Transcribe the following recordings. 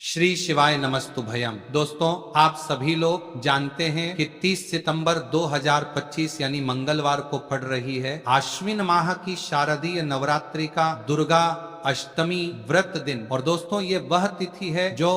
श्री शिवाय नमस्तुभयम। दोस्तों, आप सभी लोग जानते हैं कि 30 सितंबर 2025 यानी मंगलवार को पड़ रही है आश्विन माह की शारदीय नवरात्रि का दुर्गा अष्टमी व्रत दिन। और दोस्तों, ये वह तिथि है जो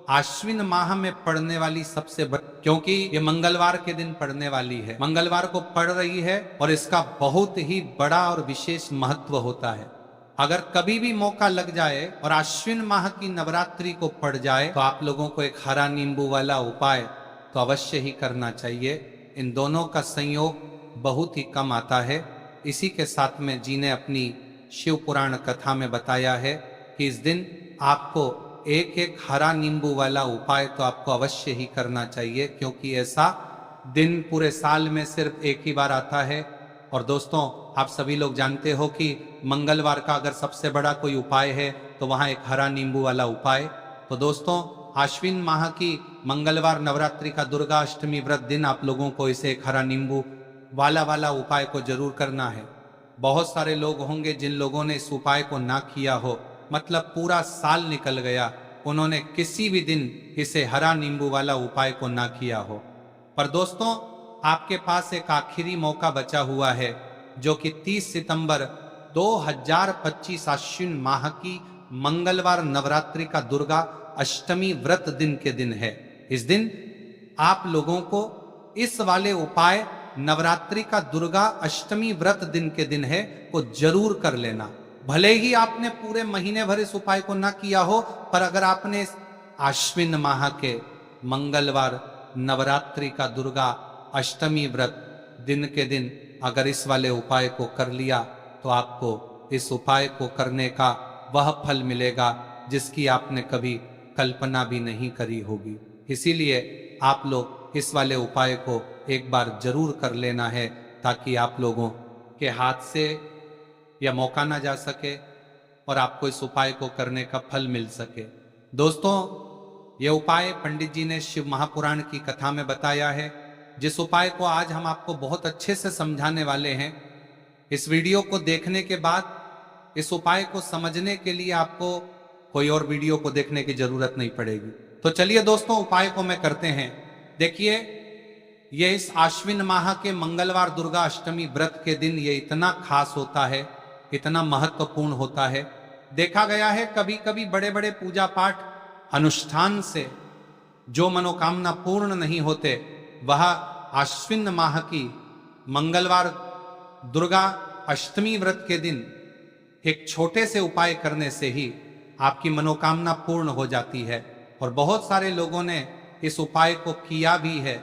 आश्विन माह में पड़ने वाली सबसे बड़ी, क्योंकि ये मंगलवार के दिन पड़ने वाली है, मंगलवार को पड़ रही है और इसका बहुत ही बड़ा और विशेष महत्व होता है। अगर कभी भी मौका लग जाए और आश्विन माह की नवरात्रि को पड़ जाए तो आप लोगों को एक हरा नींबू वाला उपाय तो अवश्य ही करना चाहिए। इन दोनों का संयोग बहुत ही कम आता है। इसी के साथ में जी ने अपनी शिव पुराण कथा में बताया है कि इस दिन आपको एक एक हरा नींबू वाला उपाय तो आपको अवश्य ही करना चाहिए, क्योंकि ऐसा दिन पूरे साल में सिर्फ एक ही बार आता है। और दोस्तों, आप सभी लोग जानते हो कि मंगलवार का अगर सबसे बड़ा कोई उपाय है तो वहां एक हरा नींबू वाला उपाय। तो दोस्तों, आश्विन माह की मंगलवार नवरात्रि का दुर्गा अष्टमी व्रत दिन आप लोगों को इसे एक हरा नींबू वाला उपाय को जरूर करना है। बहुत सारे लोग होंगे जिन लोगों ने इस उपाय को ना किया हो, मतलब पूरा साल निकल गया, उन्होंने किसी भी दिन इसे हरा नींबू वाला उपाय को ना किया हो। पर दोस्तों, आपके पास एक आखिरी मौका बचा हुआ है, जो कि 30 सितंबर 2025 आश्विन माह की मंगलवार नवरात्रि का दुर्गा अष्टमी व्रत दिन के दिन है। इस दिन आप लोगों को इस वाले उपाय नवरात्रि का दुर्गा अष्टमी व्रत दिन के दिन है को जरूर कर लेना। भले ही आपने पूरे महीने भर इस उपाय को ना किया हो, पर अगर आपने इस आश्विन माह के मंगलवार नवरात्रि का दुर्गा अष्टमी व्रत दिन के दिन अगर इस वाले उपाय को कर लिया तो आपको इस उपाय को करने का वह फल मिलेगा जिसकी आपने कभी कल्पना भी नहीं करी होगी। इसीलिए आप लोग इस वाले उपाय को एक बार जरूर कर लेना है, ताकि आप लोगों के हाथ से यह मौका ना जा सके और आपको इस उपाय को करने का फल मिल सके। दोस्तों, यह उपाय पंडित जी ने शिव महापुराण की कथा में बताया है, जिस उपाय को आज हम आपको बहुत अच्छे से समझाने वाले हैं। इस वीडियो को देखने के बाद इस उपाय को समझने के लिए आपको कोई और वीडियो को देखने की जरूरत नहीं पड़ेगी। तो चलिए दोस्तों, उपाय को मैं करते हैं। देखिए, ये इस आश्विन माह के मंगलवार दुर्गा अष्टमी व्रत के दिन ये इतना खास होता है, इतना महत्वपूर्ण होता है। देखा गया है कभी कभी बड़े बड़े पूजा पाठ अनुष्ठान से जो मनोकामना पूर्ण नहीं होते, वह आश्विन माह की मंगलवार दुर्गा अष्टमी व्रत के दिन एक छोटे से उपाय करने से ही आपकी मनोकामना पूर्ण हो जाती है। और बहुत सारे लोगों ने इस उपाय को किया भी है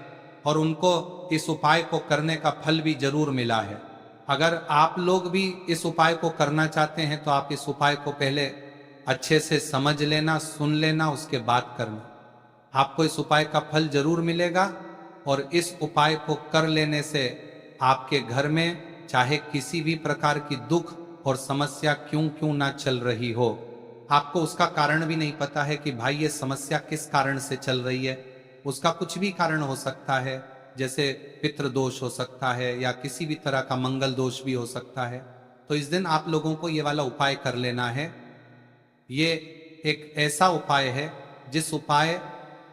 और उनको इस उपाय को करने का फल भी जरूर मिला है। अगर आप लोग भी इस उपाय को करना चाहते हैं तो आप इस उपाय को पहले अच्छे से समझ लेना, सुन लेना, उसके बाद करना। आपको इस उपाय का फल जरूर मिलेगा। और इस उपाय को कर लेने से आपके घर में चाहे किसी भी प्रकार की दुख और समस्या क्यों क्यों ना चल रही हो, आपको उसका कारण भी नहीं पता है कि भाई ये समस्या किस कारण से चल रही है। उसका कुछ भी कारण हो सकता है, जैसे पितृ दोष हो सकता है या किसी भी तरह का मंगल दोष भी हो सकता है। तो इस दिन आप लोगों को ये वाला उपाय कर लेना है। ये एक ऐसा उपाय है जिस उपाय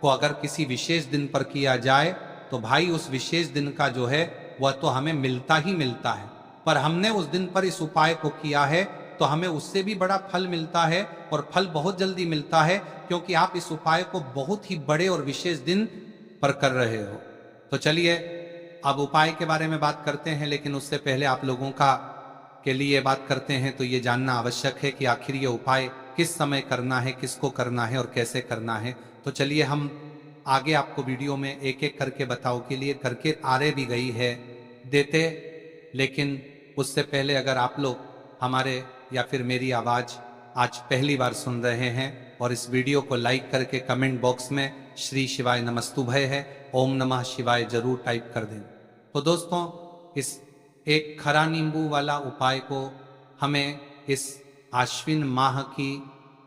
को अगर किसी विशेष दिन पर किया जाए तो भाई उस विशेष दिन का जो है वह तो हमें मिलता ही मिलता है। पर हमने उस दिन पर इस उपाय को किया है तो हमें उससे भी बड़ा फल मिलता है, और फल बहुत जल्दी मिलता है, क्योंकि आप इस उपाय को बहुत ही बड़े और विशेष दिन पर कर रहे हो। तो चलिए अब उपाय के बारे में बात करते हैं, लेकिन उससे पहले आप लोगों का के लिए बात करते हैं तो ये जानना आवश्यक है कि आखिर ये उपाय किस समय करना है, किसको करना है और कैसे करना है। तो चलिए हम आगे आपको वीडियो में एक एक करके बताओ के लिए करके आ रहे भी गई है देते। लेकिन उससे पहले अगर आप लोग हमारे या फिर मेरी आवाज आज पहली बार सुन रहे हैं और इस वीडियो को लाइक करके कमेंट बॉक्स में श्री शिवाय नमस्तुभय है, ओम नमः शिवाय जरूर टाइप कर दें। तो दोस्तों, इस एक खरा नींबू वाला उपाय को हमें इस आश्विन माह की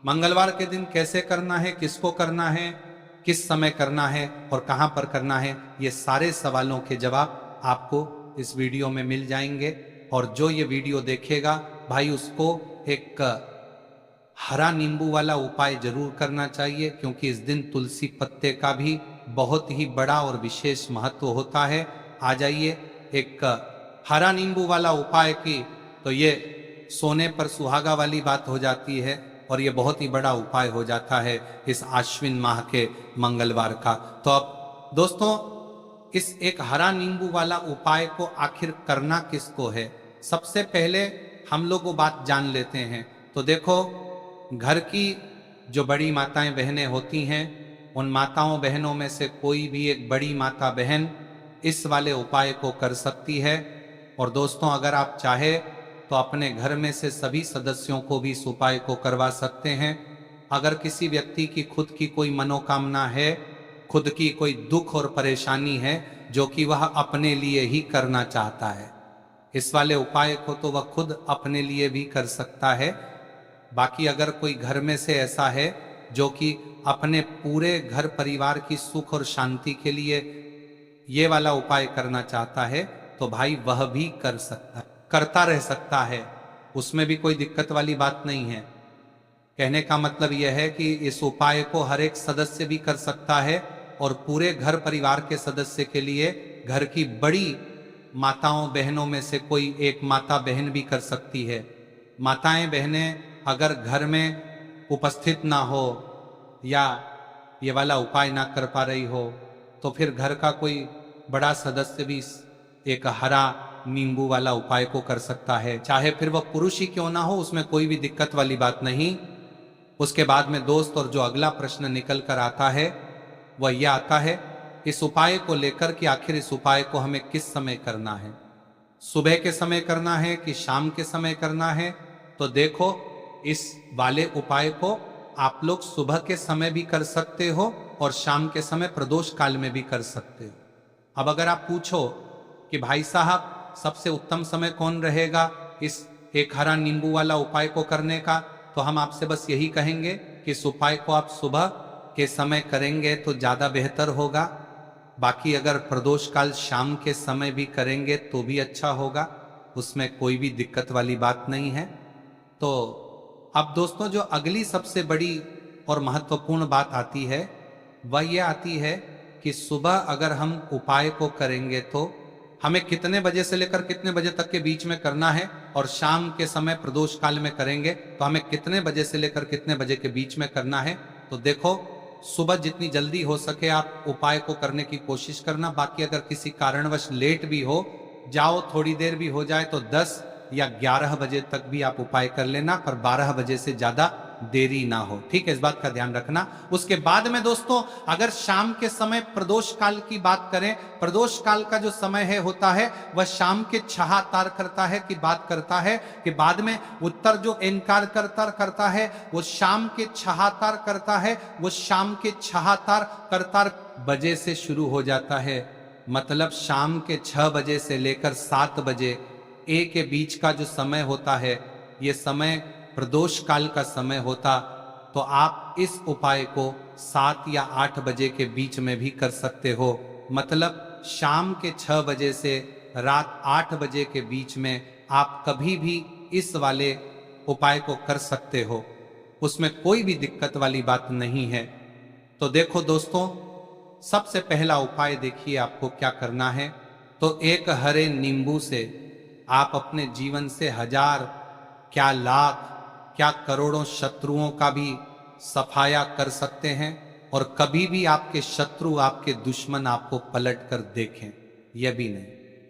मंगलवार के दिन कैसे करना है, किसको करना है, किस समय करना है और कहां पर करना है, ये सारे सवालों के जवाब आपको इस वीडियो में मिल जाएंगे। और जो ये वीडियो देखेगा भाई उसको एक हरा नींबू वाला उपाय जरूर करना चाहिए, क्योंकि इस दिन तुलसी पत्ते का भी बहुत ही बड़ा और विशेष महत्व होता है। आ जाइए एक हरा नींबू वाला उपाय की, तो ये सोने पर सुहागा वाली बात हो जाती है और ये बहुत ही बड़ा उपाय हो जाता है इस आश्विन माह के मंगलवार का। तो अब दोस्तों, इस एक हरा नींबू वाला उपाय को आखिर करना किसको है, सबसे पहले हम लोग वो बात जान लेते हैं। तो देखो, घर की जो बड़ी माताएं बहनें होती हैं, उन माताओं बहनों में से कोई भी एक बड़ी माता बहन इस वाले उपाय को कर सकती है। और दोस्तों, अगर आप चाहे तो अपने घर में से सभी सदस्यों को भी इस उपाय को करवा सकते हैं। अगर किसी व्यक्ति की खुद की कोई मनोकामना है, खुद की कोई दुख और परेशानी है जो कि वह अपने लिए ही करना चाहता है, इस वाले उपाय को तो वह खुद अपने लिए भी कर सकता है। बाकी अगर कोई घर में से ऐसा है जो कि अपने पूरे घर परिवार की सुख और शांति के लिए ये वाला उपाय करना चाहता है, तो भाई वह भी कर सकता है, करता रह सकता है, उसमें भी कोई दिक्कत वाली बात नहीं है। कहने का मतलब यह है कि इस उपाय को हर एक सदस्य भी कर सकता है और पूरे घर परिवार के सदस्य के लिए घर की बड़ी माताओं बहनों में से कोई एक माता बहन भी कर सकती है। माताएं बहनें अगर घर में उपस्थित ना हो या ये वाला उपाय ना कर पा रही हो, तो फिर घर का कोई बड़ा सदस्य भी एक हरा नींबू वाला उपाय को कर सकता है, चाहे फिर वह पुरुष ही क्यों ना हो, उसमें कोई भी दिक्कत वाली बात नहीं। उसके बाद में दोस्त, और जो अगला प्रश्न निकल कर आता है वह यह आता है इस उपाय को लेकर कि आखिर इस उपाय को हमें किस समय करना है, सुबह के समय करना है कि शाम के समय करना है। तो देखो, इस वाले उपाय को आप लोग सुबह के समय भी कर सकते हो और शाम के समय प्रदोष काल में भी कर सकते हो। अब अगर आप पूछो कि भाई साहब सबसे उत्तम समय कौन रहेगा इस एक हरा नींबू वाला उपाय को करने का, तो हम आपसे बस यही कहेंगे कि इस उपाय को आप सुबह के समय करेंगे तो ज्यादा बेहतर होगा। बाकी अगर प्रदोष काल शाम के समय भी करेंगे तो भी अच्छा होगा, उसमें कोई भी दिक्कत वाली बात नहीं है। तो अब दोस्तों, जो अगली सबसे बड़ी और महत्वपूर्ण बात आती है वह यह आती है कि सुबह अगर हम उपाय को करेंगे तो हमें कितने बजे से लेकर कितने बजे तक के बीच में करना है, और शाम के समय प्रदोष काल में करेंगे तो हमें कितने बजे से लेकर कितने बजे के बीच में करना है। तो देखो, सुबह जितनी जल्दी हो सके आप उपाय को करने की कोशिश करना। बाकी अगर किसी कारणवश लेट भी हो जाओ, थोड़ी देर भी हो जाए, तो 10 या 11 बजे तक भी आप उपाय कर लेना, पर 12 बजे से ज्यादा देरी ना हो, ठीक है, इस बात का ध्यान रखना। उसके बाद में दोस्तों, अगर शाम के समय प्रदोष काल की बात करें, प्रदोष काल का जो समय है होता है वह शाम के छहातार करता है कि बात करता है कि बाद में उत्तर जो इनकार करता है वो शाम के छहातार करता है, वो शाम के छहातार करतार बजे से शुरू हो जाता है। मतलब शाम के 6 बजे से लेकर 7 बजे ए के बीच का जो समय होता है, ये समय प्रदोष काल का समय होता। तो आप इस उपाय को 7 या 8 बजे के बीच में भी कर सकते हो। मतलब शाम के 6 बजे से रात 8 बजे के बीच में आप कभी भी इस वाले उपाय को कर सकते हो, उसमें कोई भी दिक्कत वाली बात नहीं है। तो देखो दोस्तों, सबसे पहला उपाय देखिए आपको क्या करना है। तो एक हरे नींबू से आप अपने जीवन से 1000 क्या लाख क्या करोड़ों शत्रुओं का भी सफाया कर सकते हैं, और कभी भी आपके शत्रु आपके दुश्मन आपको पलट कर देखें यह भी नहीं।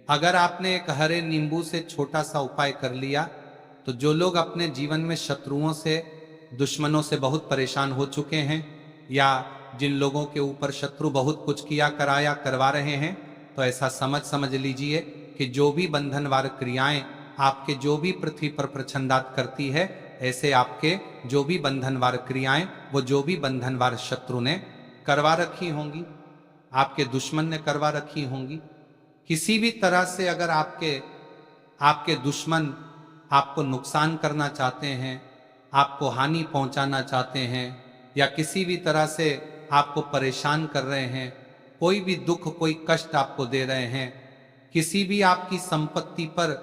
अगर आपने एक हरे नींबू से छोटा सा उपाय कर लिया, तो जो लोग अपने जीवन में शत्रुओं से दुश्मनों से बहुत परेशान हो चुके हैं, या जिन लोगों के ऊपर शत्रु बहुत कुछ किया कराया करवा रहे हैं, तो ऐसा समझ लीजिए कि जो भी बंधनवार क्रियाएं आपके जो भी पृथ्वी पर प्रछंदात करती है, ऐसे आपके जो भी बंधनवार क्रियाएं वो जो भी बंधनवार शत्रु ने करवा रखी होंगी, आपके दुश्मन ने करवा रखी होंगी। किसी भी तरह से अगर आपके दुश्मन आपको नुकसान करना चाहते हैं, आपको हानि पहुंचाना चाहते हैं, या किसी भी तरह से आपको परेशान कर रहे हैं, कोई भी दुख कोई कष्ट आपको दे रहे हैं, किसी भी आपकी संपत्ति पर,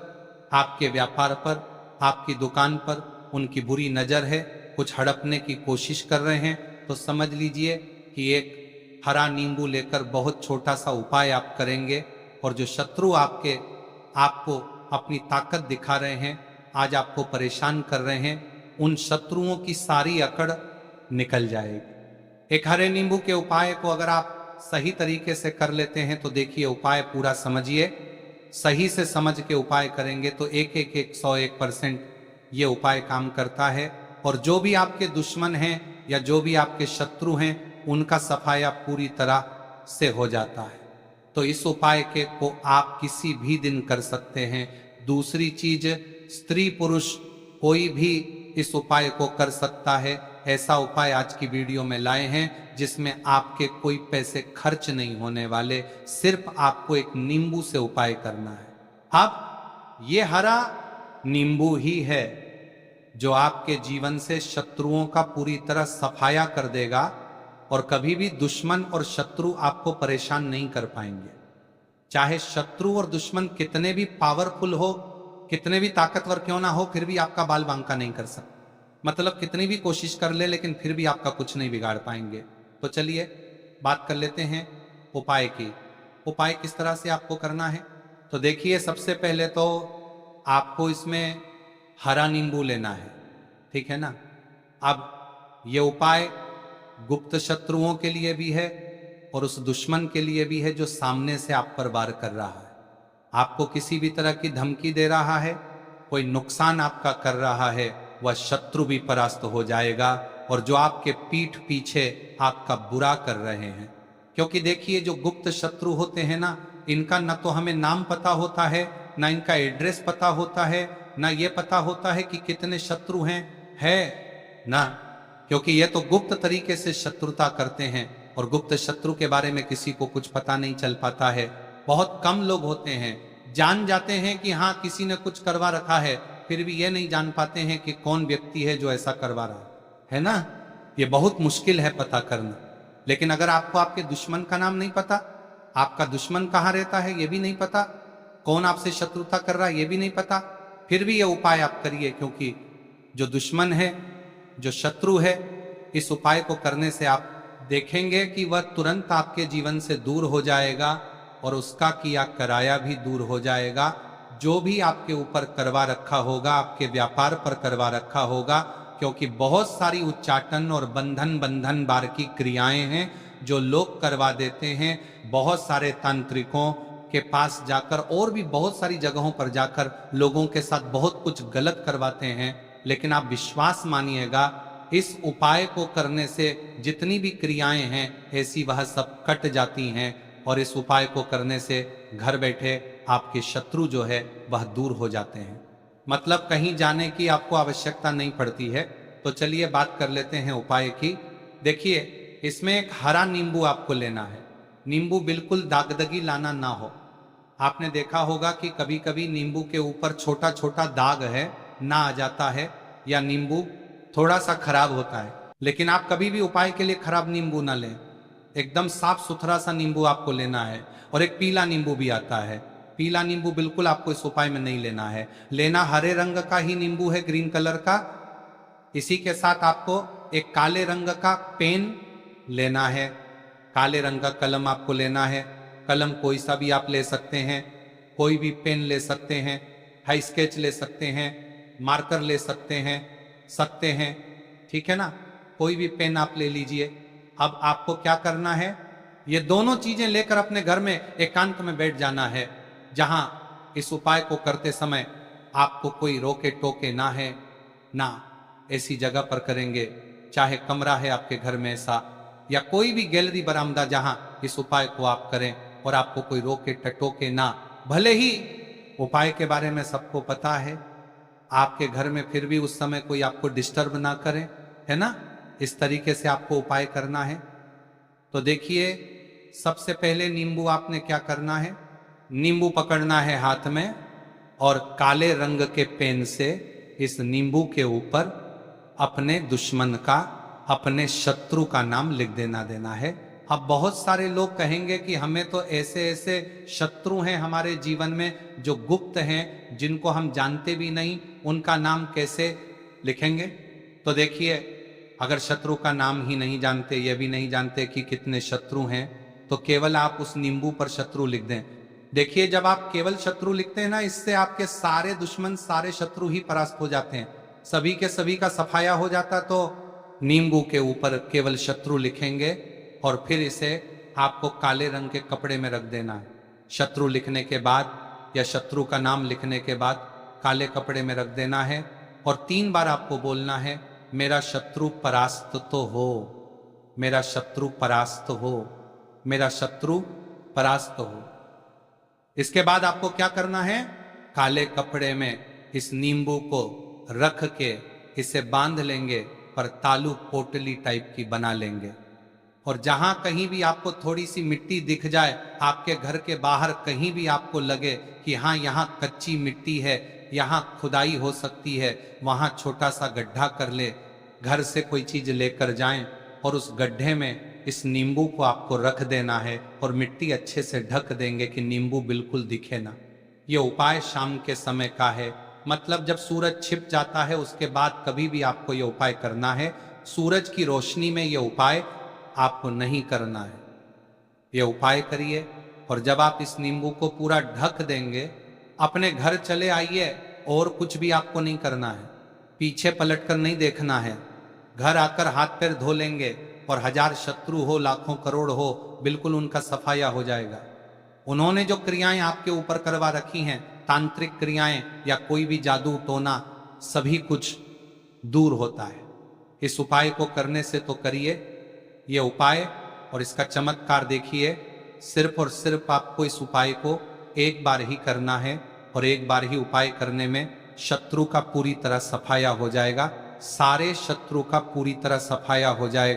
आपके व्यापार पर, आपकी दुकान पर उनकी बुरी नजर है, कुछ हड़पने की कोशिश कर रहे हैं तो समझ लीजिए कि एक हरा नींबू लेकर बहुत छोटा सा उपाय आप करेंगे और जो शत्रु आपको अपनी ताकत दिखा रहे हैं, आज आपको परेशान कर रहे हैं, उन शत्रुओं की सारी अकड़ निकल जाएगी। एक हरे नींबू के उपाय को अगर आप सही तरीके से कर लेते हैं तो देखिए उपाय पूरा समझिए। सही से समझ के उपाय करेंगे तो 101% ये उपाय काम करता है और जो भी आपके दुश्मन हैं या जो भी आपके शत्रु हैं उनका सफाया पूरी तरह से हो जाता है। तो इस उपाय को आप किसी भी दिन कर सकते हैं। दूसरी चीज, स्त्री पुरुष कोई भी इस उपाय को कर सकता है। ऐसा उपाय आज की वीडियो में लाए हैं जिसमें आपके कोई पैसे खर्च नहीं होने वाले, सिर्फ आपको एक नींबू से उपाय करना है। अब ये हरा नींबू ही है जो आपके जीवन से शत्रुओं का पूरी तरह सफाया कर देगा और कभी भी दुश्मन और शत्रु आपको परेशान नहीं कर पाएंगे। चाहे शत्रु और दुश्मन कितने भी पावरफुल हो, कितने भी ताकतवर क्यों ना हो, फिर भी आपका बाल बांका नहीं कर सकते। मतलब कितनी भी कोशिश कर ले लेकिन फिर भी आपका कुछ नहीं बिगाड़ पाएंगे। तो चलिए बात कर लेते हैं उपाय की। उपाय किस तरह से आपको करना है तो देखिए, सबसे पहले तो आपको इसमें हरा नींबू लेना है, ठीक है ना। अब ये उपाय गुप्त शत्रुओं के लिए भी है और उस दुश्मन के लिए भी है जो सामने से आप पर वार कर रहा है, आपको किसी भी तरह की धमकी दे रहा है, कोई नुकसान आपका कर रहा है, वह शत्रु भी परास्त हो जाएगा। और जो आपके पीठ पीछे आपका बुरा कर रहे हैं, क्योंकि देखिए जो गुप्त शत्रु होते हैं ना, इनका न तो हमें नाम पता होता है, ना इनका एड्रेस पता होता है, ना ये पता होता है कि कितने शत्रु हैं, है ना, क्योंकि ये तो गुप्त तरीके से शत्रुता करते हैं और गुप्त शत्रु के बारे में किसी को कुछ पता नहीं चल पाता है। बहुत कम लोग होते हैं, जान जाते हैं कि हाँ किसी ने कुछ करवा रखा है, फिर भी ये नहीं जान पाते हैं कि कौन व्यक्ति है जो ऐसा करवा रहा है ना। ये बहुत मुश्किल है पता करना। लेकिन अगर आपको आपके दुश्मन का नाम नहीं पता, आपका दुश्मन कहाँ रहता है ये भी नहीं पता, कौन आपसे शत्रुता कर रहा है ये भी नहीं पता, फिर भी ये उपाय आप करिए, क्योंकि जो दुश्मन है, जो शत्रु है, इस उपाय को करने से आप देखेंगे कि वह तुरंत आपके जीवन से दूर हो जाएगा और उसका किया कराया भी दूर हो जाएगा। जो भी आपके ऊपर करवा रखा होगा, आपके व्यापार पर करवा रखा होगा, क्योंकि बहुत सारी उच्चाटन और बंधन बार की क्रियाएं हैं जो लोग करवा देते हैं। बहुत सारे तांत्रिकों के पास जाकर और भी बहुत सारी जगहों पर जाकर लोगों के साथ बहुत कुछ गलत करवाते हैं। लेकिन आप विश्वास मानिएगा, इस उपाय को करने से जितनी भी क्रियाएं हैं ऐसी वह सब कट जाती हैं और इस उपाय को करने से घर बैठे आपके शत्रु जो है वह दूर हो जाते हैं। मतलब कहीं जाने की आपको आवश्यकता नहीं पड़ती है। तो चलिए बात कर लेते हैं उपाय की। देखिए, इसमें एक हरा नींबू आपको लेना है। नींबू बिल्कुल दागदगी लाना ना हो। आपने देखा होगा कि कभी कभी नींबू के ऊपर छोटा छोटा दाग है ना आ जाता है, या नींबू थोड़ा सा खराब होता है। लेकिन आप कभी भी उपाय के लिए खराब नींबू ना लें, एकदम साफ सुथरा सा नींबू आपको लेना है। और एक पीला नींबू भी आता है, पीला नींबू बिल्कुल आपको इस उपाय में नहीं लेना है। लेना हरे रंग का ही नींबू है, ग्रीन कलर का। इसी के साथ आपको एक काले रंग का पेन लेना है, काले रंग का कलम आपको लेना है। कलम कोई सा भी आप ले सकते हैं, कोई भी पेन ले सकते हैं, हाई स्केच ले सकते हैं, मार्कर ले सकते हैं, ठीक है ना। कोई भी पेन आप ले लीजिए। अब आपको क्या करना है, ये दोनों चीजें लेकर अपने घर में एकांत में बैठ जाना है, जहां इस उपाय को करते समय आपको कोई रोके टोके ना है ना। ऐसी जगह पर करेंगे, चाहे कमरा है आपके घर में ऐसा, या कोई भी गैलरी बरामदा जहां इस उपाय को आप करें और आपको कोई रोके टटोके ना। भले ही उपाय के बारे में सबको पता है आपके घर में, फिर भी उस समय कोई आपको डिस्टर्ब ना करे, है ना। इस तरीके से आपको उपाय करना है। तो देखिए, सबसे पहले नींबू आपने क्या करना है, नींबू पकड़ना है हाथ में और काले रंग के पेन से इस नींबू के ऊपर अपने दुश्मन का, अपने शत्रु का नाम लिख देना है। अब बहुत सारे लोग कहेंगे कि हमें तो ऐसे ऐसे शत्रु हैं हमारे जीवन में जो गुप्त हैं, जिनको हम जानते भी नहीं, उनका नाम कैसे लिखेंगे। तो देखिए, अगर शत्रु का नाम ही नहीं जानते, यह भी नहीं जानते कि कितने शत्रु हैं, तो केवल आप उस नींबू पर शत्रु लिख दें। देखिए, जब आप केवल शत्रु लिखते हैं ना, इससे आपके सारे दुश्मन, सारे शत्रु ही परास्त हो जाते हैं, सभी के सभी का सफाया हो जाता। तो नींबू के ऊपर केवल शत्रु लिखेंगे और फिर इसे आपको काले रंग के कपड़े में रख देना है। शत्रु लिखने के बाद या शत्रु का नाम लिखने के बाद काले कपड़े में रख देना है और 3 बार आपको बोलना है, मेरा शत्रु परास्त तो हो, मेरा शत्रु परास्त हो, मेरा शत्रु परास्त हो। इसके बाद आपको क्या करना है, काले कपड़े में इस नींबू को रख के इसे बांध लेंगे, पर तालू पोटली टाइप की बना लेंगे। और जहां कहीं भी आपको थोड़ी सी मिट्टी दिख जाए, आपके घर के बाहर कहीं भी आपको लगे कि हाँ यहाँ कच्ची मिट्टी है, यहाँ खुदाई हो सकती है, वहां छोटा सा गड्ढा कर ले, घर से कोई चीज लेकर जाएं और उस गड्ढे में इस नींबू को आपको रख देना है और मिट्टी अच्छे से ढक देंगे कि नींबू बिल्कुल दिखे ना। ये उपाय शाम के समय का है, मतलब जब सूरज छिप जाता है उसके बाद कभी भी आपको ये उपाय करना है। सूरज की रोशनी में ये उपाय आपको नहीं करना है। ये उपाय करिए और जब आप इस नींबू को पूरा ढक देंगे, अपने घर चले आइए और कुछ भी आपको नहीं करना है, पीछे पलटकर नहीं देखना है। घर आकर हाथ पैर धो लेंगे और 1000 शत्रु हो, लाखों करोड़ हो, बिल्कुल उनका सफाया हो जाएगा। उन्होंने जो क्रियाएं आपके ऊपर करवा रखी हैं, तांत्रिक क्रियाएं या कोई भी जादू टोना, सभी कुछ दूर होता है। इस उपाय को करने से तो करिए ये उपाय और इसका चमत्कार देखिए। सिर्फ और सिर्फ आपको इस उपाय को एक बार ही करना है और एक बार ही उपाय करने में शत्रु का पूरी तरह सफाया हो जाएगा, सारे शत्रु का पूरी तरह सफाया हो जाएगा।